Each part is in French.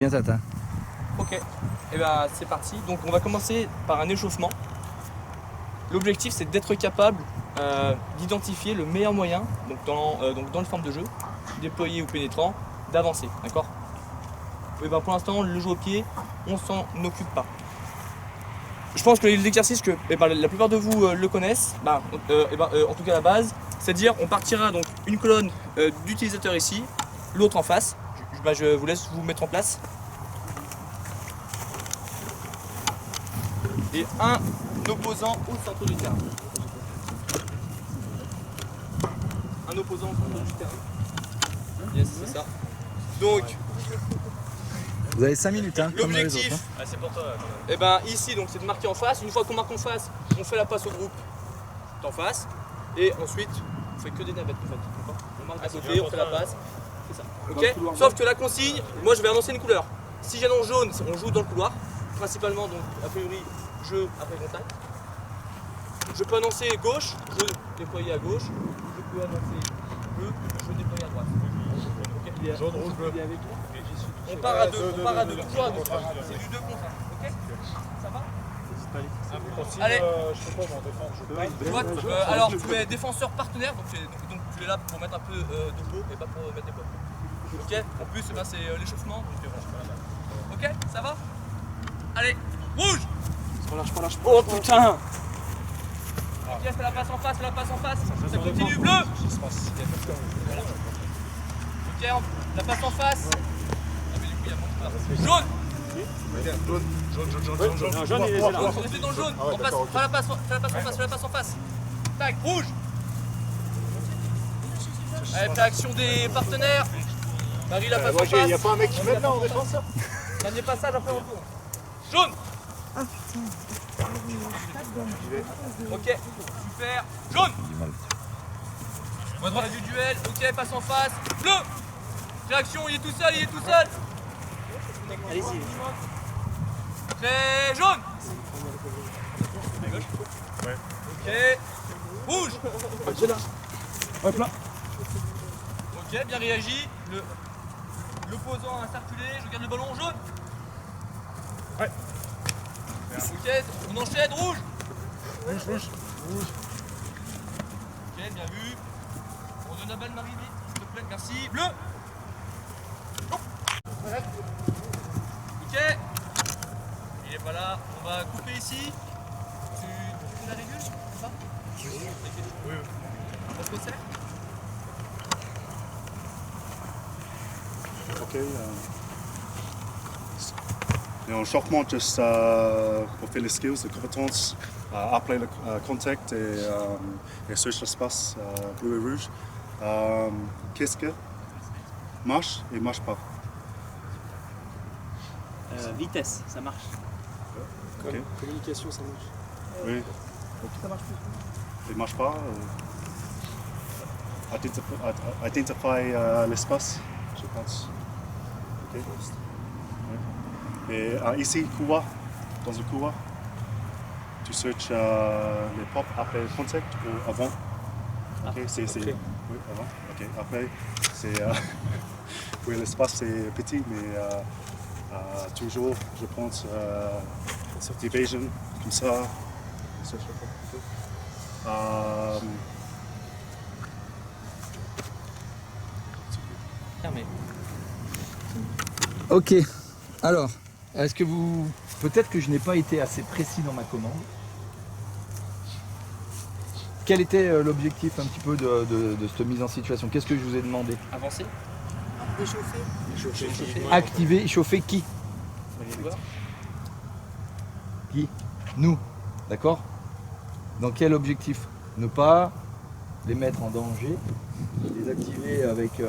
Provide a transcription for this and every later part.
Bien Tata. Ok, et ben c'est parti. Donc on va commencer par un échauffement. L'objectif c'est d'être capable d'identifier le meilleur moyen, donc dans le forme de jeu, déployé ou pénétrant, d'avancer, d'accord? Et ben pour l'instant le jeu au pied, on s'en occupe pas. Je pense que l'exercice que la plupart de vous le connaissent, en tout cas la base, c'est-à-dire on partira donc une colonne d'utilisateurs ici, l'autre en face. Je vous laisse vous mettre en place. Et un opposant au centre du terrain. Un opposant au centre du terrain. Yes, c'est ça. Donc, Vous avez 5 minutes, hein, comme les autres. l'objectif, Hein. c'est pour toi. Et ben ici, donc c'est de marquer en face. Une fois qu'on marque en face, on fait la passe au groupe d'en face. Et ensuite, on fait que des navettes en fait. D'accord, on marque à côté, on fait la passe. C'est ça. Ok. Sauf que la consigne, moi je vais annoncer une couleur. Si j'annonce jaune, on joue dans le couloir. Principalement, donc a priori, jeu après contact. Je peux annoncer gauche, jeu déployé à gauche. Je peux annoncer bleu, jeu déployé à droite. Okay. Jaune, rouge, bleu. On part à deux, toujours à deux. C'est du 2 contre 1. Ok. Ça va? Allez. Je sais pas, moi, défendre. Je peux. Alors tu es défenseur partenaire, donc tu es là pour mettre un peu de peau et pas pour mettre des potes. Ok. En plus, c'est l'échauffement. Ok, ça va? Allez, rouge! Relâche. Oh putain! Ok, fais la passe en face, Ça continue, bleu! Ok, la passe en face. Ah mais du coup, il y a moins de jaune! Jaune, il est là. On était dans le jaune. On passe, fais la passe en face. Tac, rouge! Allez, fais action des partenaires. Marie, la passe en face. Il n'y a pas un mec qui met là en défense là? Dernier passage, après on tourne. Jaune! Ok, super. Jaune! On a du duel. Ok, passe en face. Bleu! Réaction, il est tout seul. Allez-y. Très jaune! Ouais. Ok. Rouge! Hop là. Ok, bien réagi. L'opposant a circulé. Je garde le ballon jaune. Ouais. Ok, on enchaîne, rouge. Rouge. Ok, bien vu. On donne la balle, Marie, vite, s'il te plaît, merci. Bleu. Ok. Il est pas là. On va couper ici. Tu fais la régule, c'est ça? Oui. On se resserre. Ok. Et en changement, juste pour faire les skills, les compétences, après le contact et sur l'espace bleu et rouge. Qu'est-ce que marche et marche pas? Vitesse, ça marche. Ok. Communication, ça marche. Oui. Ça marche plus. Il marche pas. Identify l'espace, je pense. Ok. Oui. Et ici, couloir, dans un couloir, tu searches les pop après le contact ou avant. Ok, c'est. Okay. Oui, avant. Ok. Après, c'est. Oui, l'espace c'est petit, mais toujours, je pense, division, comme ça. Fermé. Ok. Alors, est-ce que vous... Peut-être que je n'ai pas été assez précis dans ma commande. Quel était l'objectif un petit peu de cette mise en situation? Qu'est-ce que je vous ai demandé? Avancer. Activer, chauffer qui? Qui? Nous. D'accord? Dans quel objectif? Ne pas les mettre en danger, les activer avec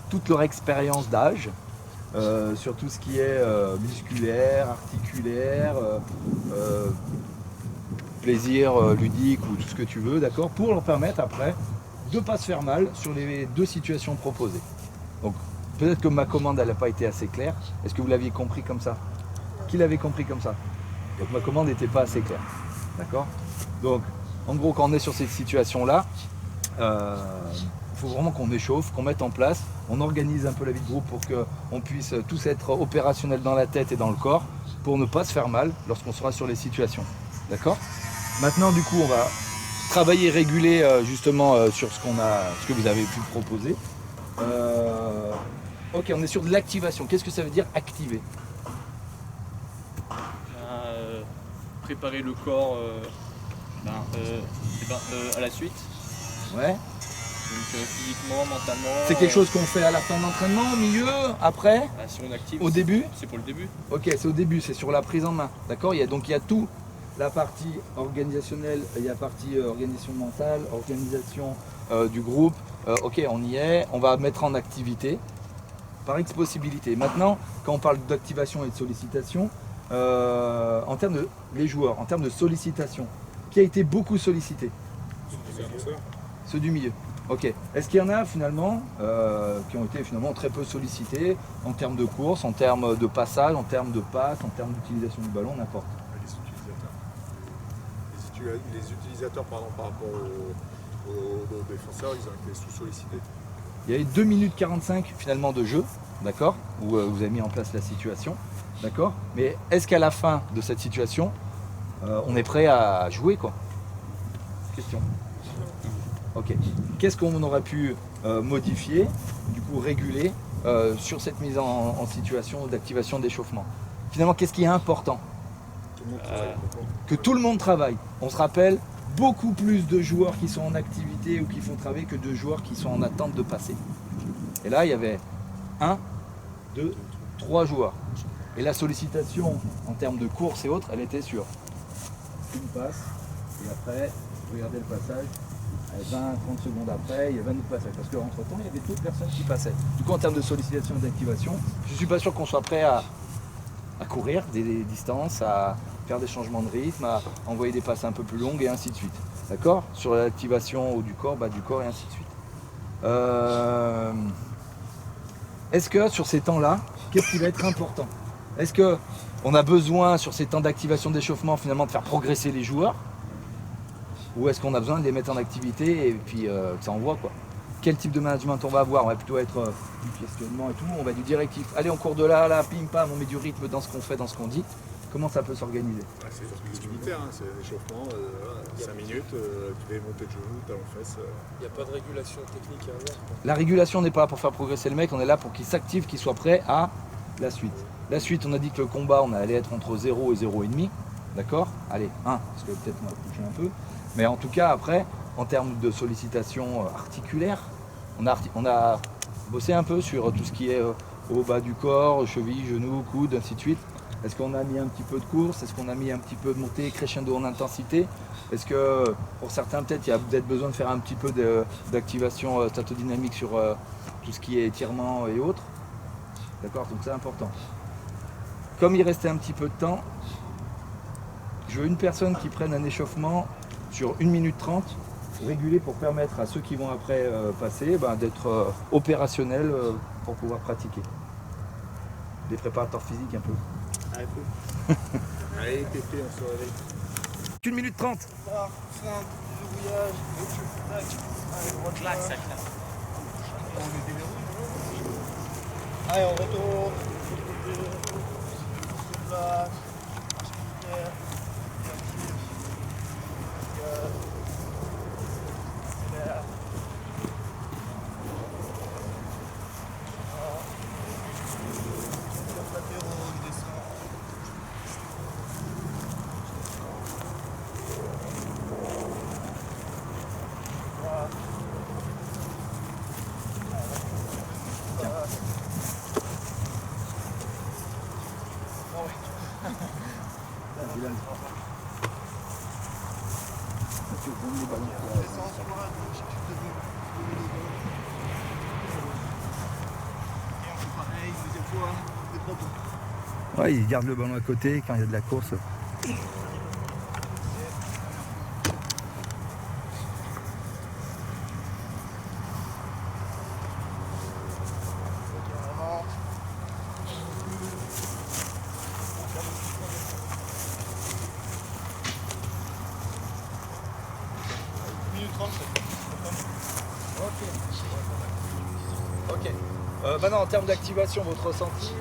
toute leur expérience d'âge, sur tout ce qui est musculaire, articulaire, plaisir ludique ou tout ce que tu veux, d'accord? Pour leur permettre après de ne pas se faire mal sur les deux situations proposées. Donc peut-être que ma commande elle n'a pas été assez claire. Est-ce que vous l'aviez compris comme ça? Qui l'avait compris comme ça? Donc ma commande n'était pas assez claire. D'accord? Donc en gros quand on est sur cette situation là, il faut vraiment qu'on échauffe, qu'on mette en place on organise un peu la vie de groupe pour qu'on puisse tous être opérationnels dans la tête et dans le corps pour ne pas se faire mal lorsqu'on sera sur les situations. D'accord? Maintenant, du coup, on va travailler, réguler justement sur ce que vous avez pu proposer. Ok, on est sur de l'activation. Qu'est-ce que ça veut dire activer? Préparer le corps à la suite. Ouais. Donc physiquement, mentalement. C'est quelque chose qu'on fait à la fin de l'entraînement, au milieu, après, Si on active. au début? C'est pour le début. Ok, c'est au début, c'est sur la prise en main. D'accord? Donc il y a tout. La partie organisationnelle, il y a la partie organisation mentale, organisation du groupe. Ok, on y est, on va mettre en activité par X possibilités. Maintenant, quand on parle d'activation et de sollicitation, en termes de les joueurs, en termes de sollicitation, qui a été beaucoup sollicité? Ceux du milieu. Ok. Est-ce qu'il y en a finalement qui ont été finalement très peu sollicités en termes de course, en termes de passage, en termes de passe, en termes d'utilisation du ballon, n'importe? Les utilisateurs par rapport aux défenseurs, ils ont été sous-sollicités. Il y avait 2 minutes 45 finalement de jeu, d'accord, où vous avez mis en place la situation, d'accord. Mais est-ce qu'à la fin de cette situation, on est prêt à jouer, quoi? Question. Ok. Qu'est-ce qu'on aurait pu modifier, du coup réguler sur cette mise en situation d'activation d'échauffement? Finalement, qu'est-ce qui est important? Que tout le monde travaille. On se rappelle, beaucoup plus de joueurs qui sont en activité ou qui font travailler que de joueurs qui sont en attente de passer. Et là, il y avait 1, 2, 3 joueurs. Et la sollicitation en termes de course et autres, elle était sur une passe, et après, regardez le passage, 20, 30 secondes après, il y a 20 autres passages. Parce qu'entre temps, il y avait d'autres personnes qui passaient. Du coup, en termes de sollicitation et d'activation, je ne suis pas sûr qu'on soit prêt à courir des distances, à faire des changements de rythme, à envoyer des passes un peu plus longues et ainsi de suite. D'accord? Sur l'activation du corps et ainsi de suite. Est-ce que sur ces temps-là, qu'est-ce qui va être important? Est-ce qu'on a besoin sur ces temps d'activation d'échauffement finalement de faire progresser les joueurs? Ou est-ce qu'on a besoin de les mettre en activité et puis que ça envoie, quoi? Quel type de management on va avoir? On va plutôt être du questionnement et tout, on va du directif. Allez, on court de là à là, pim pam, on met du rythme dans ce qu'on fait, dans ce qu'on dit. Comment ça peut s'organiser? C'est militaire, hein, c'est l'échauffement, 5 minutes, tu fais monter de genoux, talons-fesses. Il n'y a pas de régulation technique à avoir. La régulation n'est pas là pour faire progresser le mec, on est là pour qu'il s'active, qu'il soit prêt à la suite. La suite, on a dit que le combat, on allait être entre 0 et 0,5. D'accord? Allez, 1, parce que peut-être on va coucher un peu. Mais en tout cas, après, en termes de sollicitation articulaire, on a bossé un peu sur tout ce qui est au bas du corps, cheville, genoux, coude, ainsi de suite. Est-ce qu'on a mis un petit peu de course? Est-ce qu'on a mis un petit peu de montée crescendo en intensité? Est-ce que pour certains, peut-être, il y a peut-être besoin de faire un petit peu d'activation statodynamique sur tout ce qui est étirement et autres? D'accord, donc c'est important. Comme il restait un petit peu de temps, je veux une personne qui prenne un échauffement sur 1 minute 30, régulé pour permettre à ceux qui vont après passer d'être opérationnels pour pouvoir pratiquer. Des préparateurs physiques un peu. Allez, TP, on se réveille. 1 minute 30. Clac, ça claque. Allez, on retourne. Ouais, il garde le ballon à côté quand il y a de la course. Minute 30, c'est Ok. maintenant en termes d'activation, votre ressenti,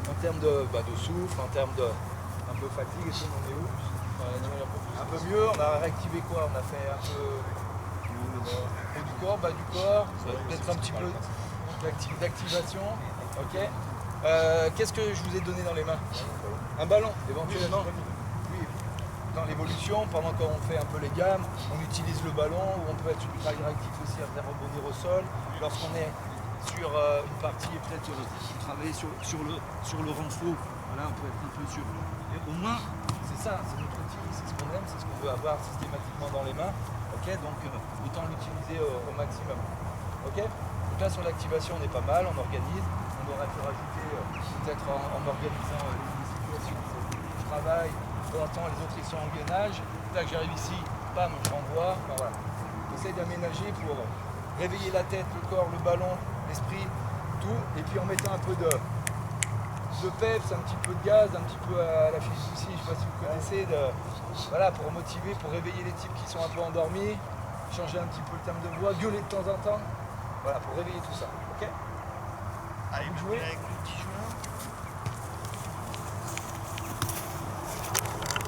en termes de souffle, en termes de un peu fatigue, et tout, on est où? Un peu mieux, on a réactivé quoi? On a fait un peu haut du corps, bas du corps, peut-être un petit peu d'activation. Ok. Qu'est-ce que je vous ai donné dans les mains? Un ballon, éventuellement. Oui. Dans l'évolution, pendant qu'on fait un peu les gammes, on utilise le ballon, ou on peut être ultra réactif aussi à faire rebondir au sol. Lorsqu'on est sur une partie et peut-être travailler sur le renfort, voilà, on peut être un peu sur. Et au moins, c'est ça, c'est notre outil, c'est ce qu'on aime, c'est ce qu'on veut avoir systématiquement dans les mains. Ok, donc autant l'utiliser au maximum. Ok. Donc là sur l'activation on est pas mal, on organise. On aurait pu rajouter peut-être en organisant les situations. Je travaille, de temps en temps les autres ils sont en gainage. Là que j'arrive ici, bam, je renvoie. Enfin, voilà. On essaye d'aménager pour réveiller la tête, le corps, le ballon, l'esprit, tout. Et puis en mettant un peu de peps, un petit peu de gaz, un petit peu à la fiche aussi, je ne sais pas si vous connaissez, voilà, pour motiver, pour réveiller les types qui sont un peu endormis, changer un petit peu le terme de voix, gueuler de temps en temps, voilà, pour réveiller tout ça. Ok? Allez, Vous jouez?